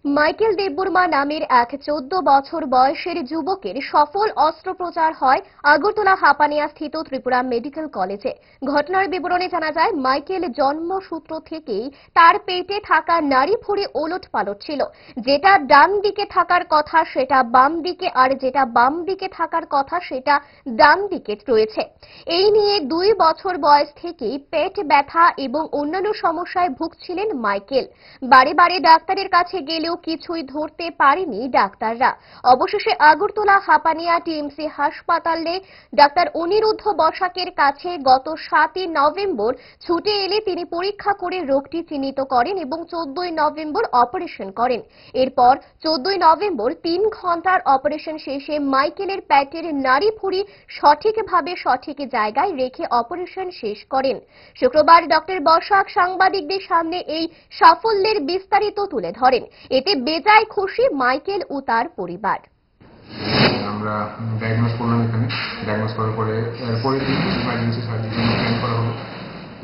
Michael Debbarma নামের এক 14 বছর বয়সের যুবকের সফল অস্ত্রোপচার হয় আগরতলা হাপানিয়া স্থিত ত্রিপুরা মেডিকেল কলেজে। ঘটনার বিবরণে জানা যায়, মাইকেল জন্মসূত্র থেকেই তার পেটে থাকা নাড়িভুঁড়ি ওলটপালট ছিল। যেটা ডান দিকে থাকার কথা সেটা বাম দিকে, আর যেটা বাম দিকে থাকার কথা সেটা ডান দিকে রয়েছে। এই নিয়ে 2 বছর বয়স থেকেই পেট ব্যথা এবং অন্যান্য সমস্যায় ভুগছিলেন মাইকেল। বারে বারে ডাক্তারের কাছে গেলেও কিছুই ধরতে পারেনি ডাক্তাররা। অবশেষে আগরতলা হাপানিয়া টিএমসি হাসপাতালে ডাক্তার অনিরুদ্ধ বসাকের কাছে গত 7 নভেম্বর ছুটে এলে তিনি পরীক্ষা করে রোগটি চিহ্নিত করেন এবং 14 নভেম্বর অপারেশন করেন। এরপর 14 নভেম্বর 3 ঘন্টার অপারেশন শেষে মাইকেলের পেটের নাড়িভুঁড়ি সঠিকভাবে সঠিক জায়গায় রেখে অপারেশন শেষ করেন। শুক্রবার ডক্টর বসাক সাংবাদিকদের সামনে এই সাফল্যের বিস্তারিত তুলে ধরেন। এতে বেজায় খুশি মাইকেল ও তার পরিবার। আমরা ডায়াগনোজ করলাম, এখানে ডায়াগনোজ করার পরে ইমার্জেন্সি সার্জারি প্ল্যান করা হলো।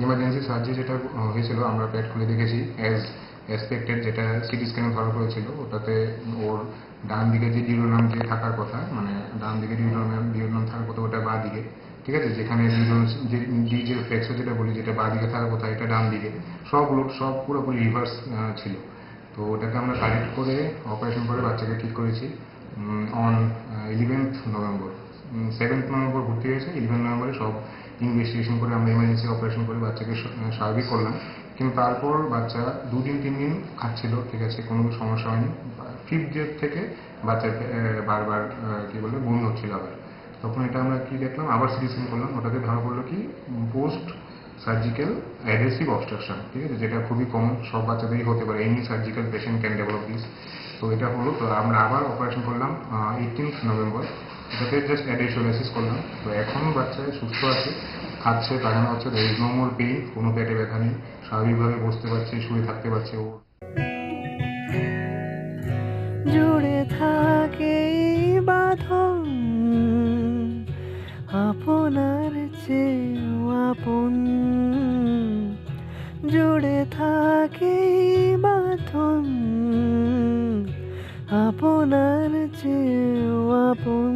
ইমার্জেন্সি সার্জারি যেটা হয়েছিল, আমরা পেট খুলে দেখেছি অ্যাজ এক্সপেক্টেড, যেটা সিটি স্ক্যানে ধরা পড়েছিল। ওটাতে ওর ডান দিকে যে ডিউরোনাম যে থাকার কথা, মানে ডান দিকে ডিউরোনাম থাকার কথা ওটা বাঁ দিকে, ঠিক আছে। যেখানে যে ফ্লেক্সো যেটা বলি, যেটা বাঁ দিকে থাকার কথা, এটা ডান দিকে। সব পুরোপুরি রিভার্স ছিল। তো ওটাকে আমরা কারেক্ট করে অপারেশন করে বাচ্চাকে ঠিক করেছি on 11th November. 7th November ভর্তি হয়েছে, 11 নভেম্বরে সব ইনভেস্টিগেশন করে আমরা এমার্জেন্সি অপারেশন করে বাচ্চাকে স্বাভাবিক করলাম। কিন্তু তারপর বাচ্চা 2-3 দিন খাচ্ছিল, ঠিক আছে, কোনো সমস্যা হয়নি। 5th ডে থেকে বাচ্চার বারবার কি বলে বমি হচ্ছিল আবার। তখন এটা আমরা কি দেখলাম, আবার সিটি স্ক্যান করলাম। ওটাতে ধরা পড়লো কি পোস্ট সার্জিক্যাল অ্যাগ্রেসিভ অবস্ট্রাকশন, ঠিক আছে, যেটা খুবই কমন, সব বাচ্চাদেরই হতে পারে। Any surgical patient can develop this. তো এটা হলো, তো আমরা আবার অপারেশন করলাম 18th নভেম্বর। এটাতে জাস্ট অ্যাডেশোলাইসিস করলাম। তো এখন বাচ্চা সুস্থ আছে, খাচ্ছে, পায়খানা হচ্ছে, দের ইজ নো মোর পেইন, কোনো পেটে ব্যথা নেই, স্বাভাবিকভাবে বসতে পারছে, শুয়ে থাকতে পারছে। ও জুড়ে থাকে বাঁধন আপনার চেয়েও আপন, জুড়ে থাকে বাঁধন আপনার চেয়েও আপন।